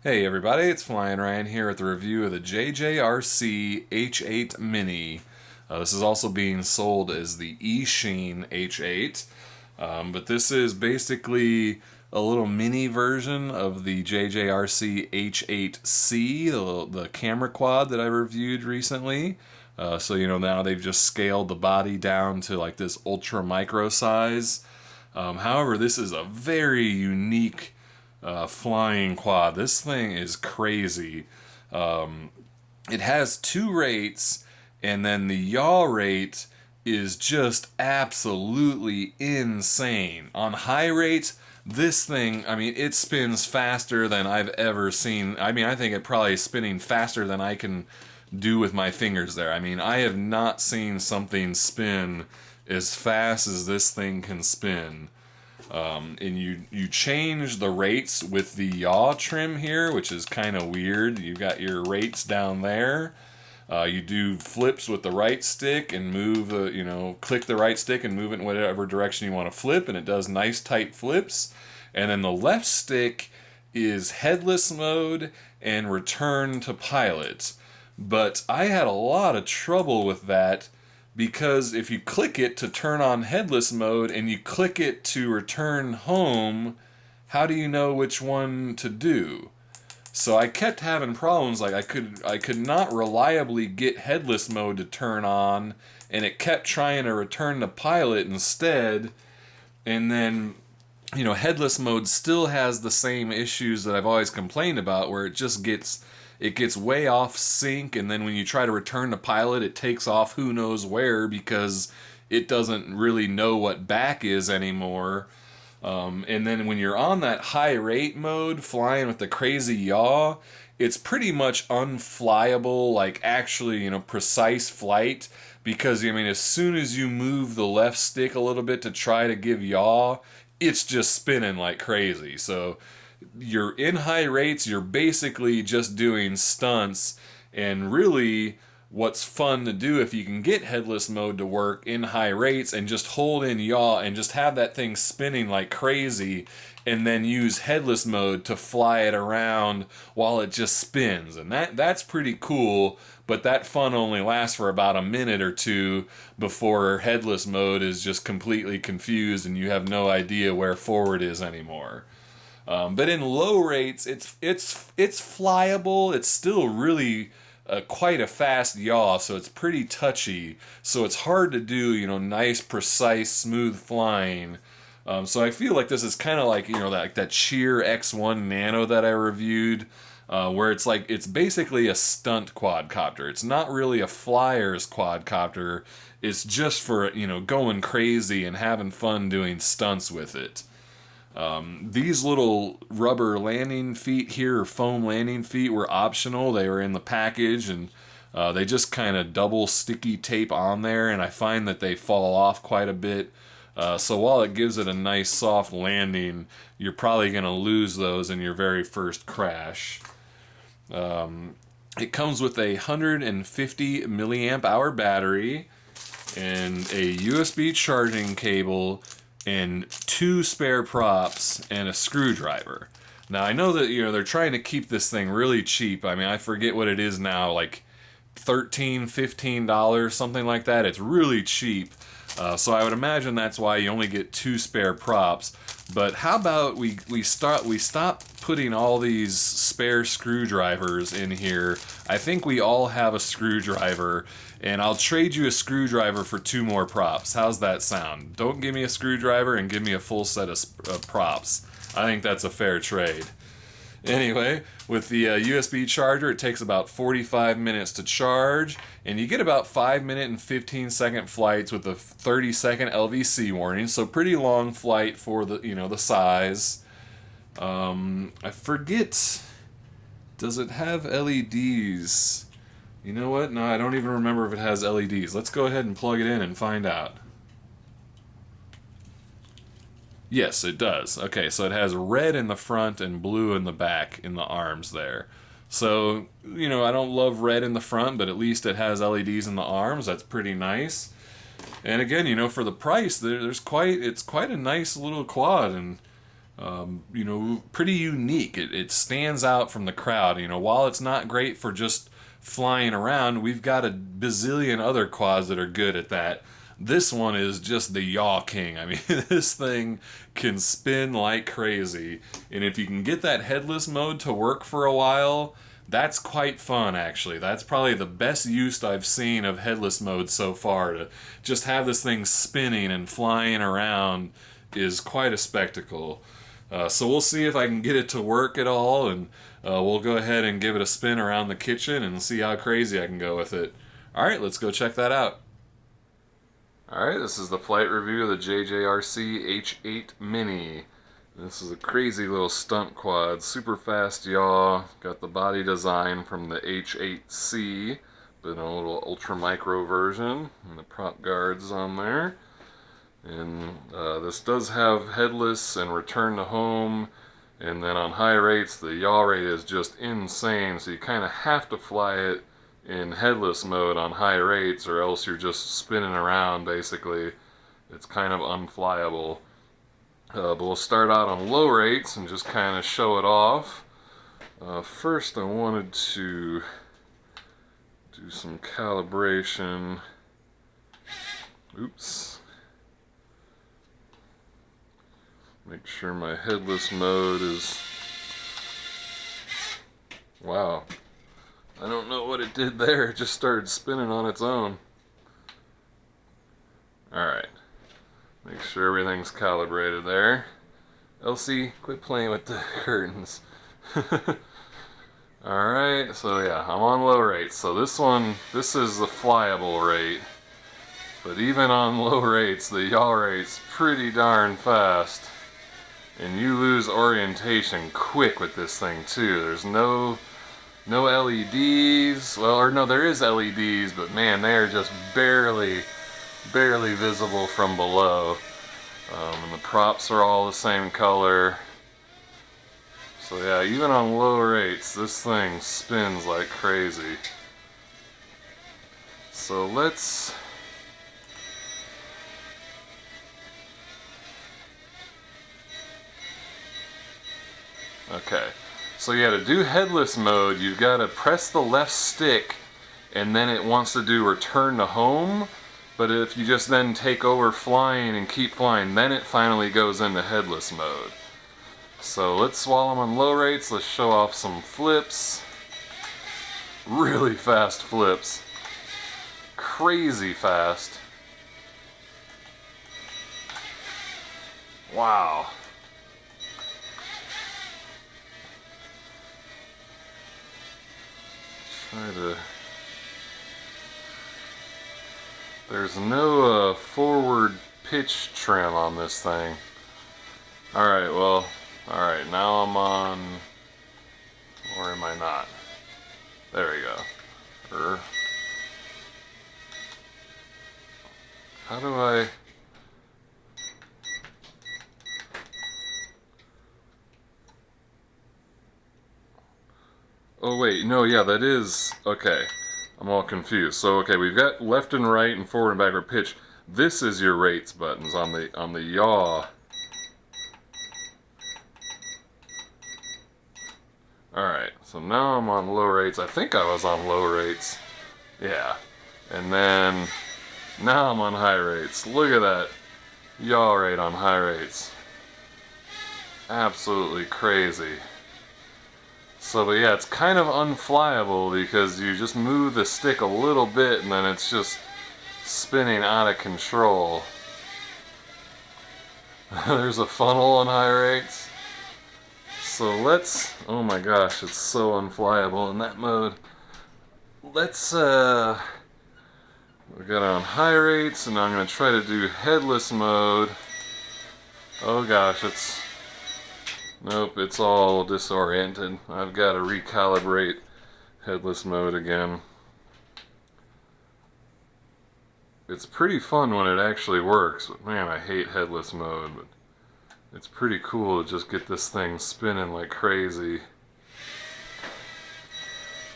Hey everybody, it's Flyin Ryan here with the review of the JJRC H8 Mini. This is also being sold as the eSheen H8, but this is basically a little mini version of the JJRC H8C, the camera quad that I reviewed recently. Now they've just scaled the body down to like this ultra micro size. However, this is a very unique flying quad. This thing is crazy. It has two rates, and then the yaw rate is just absolutely insane. On high rates, this thing, it spins faster than I've ever seen. I think it probably is spinning faster than I can do with my fingers there. I have not seen something spin as fast as this thing can spin. And you change the rates with the yaw trim here, which is kind of weird. You've got your rates down there. You do flips with the right stick and move click the right stick and move it in whatever direction you want to flip, and it does nice tight flips. And then the left stick is headless mode and return to pilot. But I had a lot of trouble with that, because if you click it to turn on headless mode and you click it to return home, how do you know which one to do? So I kept having problems. Like I could not reliably get headless mode to turn on, and it kept trying to return to pilot instead. And then headless mode still has the same issues that I've always complained about, where it gets way off sync, and then when you try to return to pilot, it takes off who knows where, because it doesn't really know what back is anymore. And then when you're on that high rate mode, flying with the crazy yaw, it's pretty much unflyable, like actually, precise flight, because, as soon as you move the left stick a little bit to try to give yaw, it's just spinning like crazy. So you're in high rates, you're basically just doing stunts, and really what's fun to do if you can get headless mode to work in high rates and just hold in yaw and just have that thing spinning like crazy, and then use headless mode to fly it around while it just spins. And that's pretty cool, but that fun only lasts for about a minute or two before headless mode is just completely confused and you have no idea where forward is anymore. But in low rates, it's flyable. It's still really quite a fast yaw, so it's pretty touchy. So it's hard to do, nice, precise, smooth flying. So I feel like this is kind of like, that Cheer X1 Nano that I reviewed, where it's basically a stunt quadcopter. It's not really a flyer's quadcopter. It's just for, going crazy and having fun doing stunts with it. These little rubber landing feet here, or foam landing feet, were optional. They were in the package, and they just kind of double sticky tape on there, and I find that they fall off quite a bit. So while it gives it a nice soft landing, you're probably going to lose those in your very first crash. It comes with a 150 milliamp hour battery and a USB charging cable and two spare props and a screwdriver. Now I know that they're trying to keep this thing really cheap. I forget what it is now, like $13-15, something like that. It's really cheap. So I would imagine that's why you only get two spare props. But how about we stop putting all these spare screwdrivers in here? I think we all have a screwdriver, and I'll trade you a screwdriver for two more props. How's that sound? Don't give me a screwdriver and give me a full set of props. I think that's a fair trade. Anyway, with the USB charger, it takes about 45 minutes to charge, and you get about 5-minute and 15-second flights with a 30-second LVC warning, so pretty long flight for the size. I forget, does it have LEDs? You know what? No, I don't even remember if it has LEDs. Let's go ahead and plug it in and find out. Yes, it does. Okay, so it has red in the front and blue in the back in the arms there. So, I don't love red in the front, but at least it has LEDs in the arms. That's pretty nice. And again, for the price, it's quite a nice little quad, and you know, pretty unique. It stands out from the crowd. You know, while it's not great for just flying around, we've got a bazillion other quads that are good at that. This one is just the yaw king. I mean, this thing can spin like crazy. And if you can get that headless mode to work for a while, that's quite fun, actually. That's probably the best use I've seen of headless mode so far. To just have this thing spinning and flying around is quite a spectacle. So we'll see if I can get it to work at all, and we'll go ahead and give it a spin around the kitchen and see how crazy I can go with it. Alright, let's go check that out. Alright, this is the flight review of the JJRC H8 Mini. This is a crazy little stunt quad, super fast yaw, got the body design from the H8C, but in a little ultra micro version, and the prop guards on there. And this does have headless and return to home, and then on high rates the yaw rate is just insane, so you kind of have to fly it in headless mode on high rates or else you're just spinning around basically. It's kind of unflyable. But we'll start out on low rates and just kind of show it off. First I wanted to do some calibration. Oops. Make sure my headless mode is... Wow. I don't know what it did there. It just started spinning on its own. Alright. Make sure everything's calibrated there. Elsie, quit playing with the curtains. Alright, so yeah, I'm on low rates. So this is the flyable rate. But even on low rates, the yaw rate's pretty darn fast. And you lose orientation quick with this thing too. There's no LEDs. Well, or no, there is LEDs, but man, they are just barely visible from below. And the props are all the same color. So yeah, even on low rates, this thing spins like crazy. So let's... Okay, so yeah, to do headless mode, you've got to press the left stick and then it wants to do return to home, but if you just then take over flying and keep flying, then it finally goes into headless mode. So while I'm on low rates, let's show off some flips. Really fast flips. Crazy fast. Wow. There's no forward pitch trim on this thing. Alright, well, alright, now I'm on, or am I not? There we go. How do I... Oh wait, no, yeah, that is... Okay, I'm all confused. So, okay, we've got left and right and forward and backward pitch. This is your rates buttons on the yaw. Alright, so now I'm on low rates. I think I was on low rates. Yeah. And then, now I'm on high rates. Look at that yaw rate on high rates. Absolutely crazy. So, but yeah, it's kind of unflyable because you just move the stick a little bit and then it's just spinning out of control. There's a funnel on high rates. So let's, oh my gosh, it's so unflyable in that mode. Let's, we got on high rates and I'm going to try to do headless mode. Oh gosh, nope, it's all disoriented. I've got to recalibrate headless mode again. It's pretty fun when it actually works, but man, I hate headless mode. But it's pretty cool to just get this thing spinning like crazy.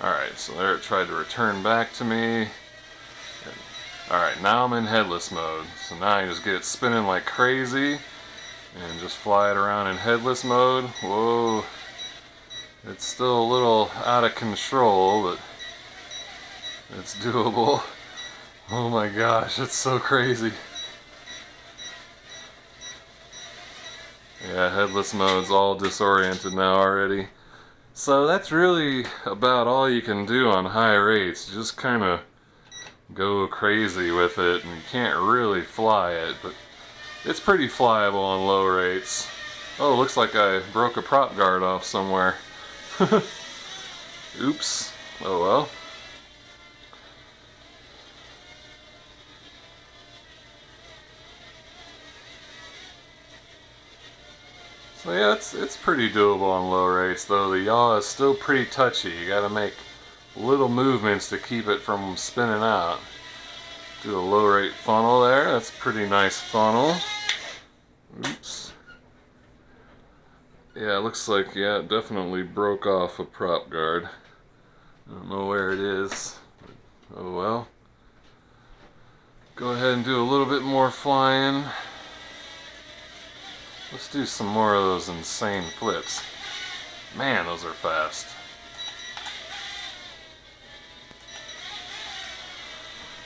Alright, so there it tried to return back to me. Alright, now I'm in headless mode. So now I just get it spinning like crazy. and just fly it around in headless mode. Whoa, it's still a little out of control, but it's doable. Oh my gosh, it's so crazy. Yeah, headless mode's all disoriented now already. So that's really about all you can do on high rates. Just kind of go crazy with it, and you can't really fly it, but it's pretty flyable on low rates. Oh, looks like I broke a prop guard off somewhere. Oops. Oh well. So yeah, it's pretty doable on low rates, though the yaw is still pretty touchy. You gotta make little movements to keep it from spinning out. Do a low rate funnel there. That's a pretty nice funnel. Oops. Yeah, it looks like, yeah, it definitely broke off a prop guard. I don't know where it is. Oh well. Go ahead and do a little bit more flying. Let's do some more of those insane flips. Man, those are fast.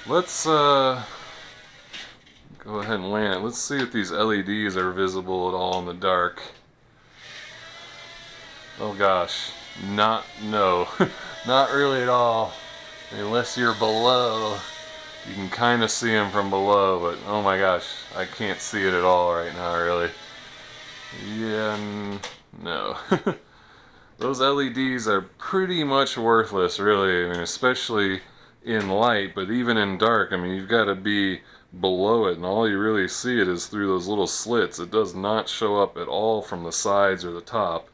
Let's go ahead and land it. Let's see if these LEDs are visible at all in the dark. Oh gosh, no, not really at all. Unless you're below, you can kind of see them from below, but oh my gosh, I can't see it at all right now, really. Yeah, no. Those LEDs are pretty much worthless, really. I mean, especially in light, but even in dark, I mean, you've got to be below it, and all you really see it is through those little slits. It does not show up at all from the sides or the top.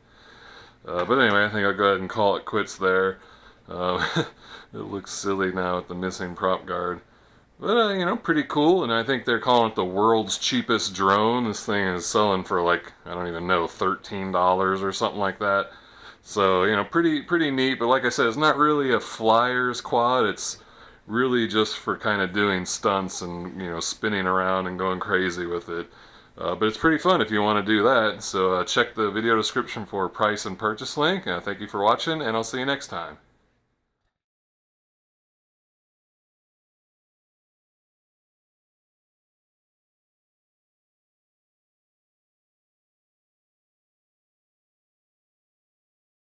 But anyway, I think I'll go ahead and call it quits there. It looks silly now with the missing prop guard. But, you know, pretty cool, and I think they're calling it the world's cheapest drone. This thing is selling for, like, I don't even know, $13 or something like that. So, you know, pretty neat, but like I said, it's not really a flyer's quad. It's really just for kind of doing stunts and, you know, spinning around and going crazy with it. But it's pretty fun if you want to do that. So check the video description for price and purchase link. Thank you for watching, and I'll see you next time.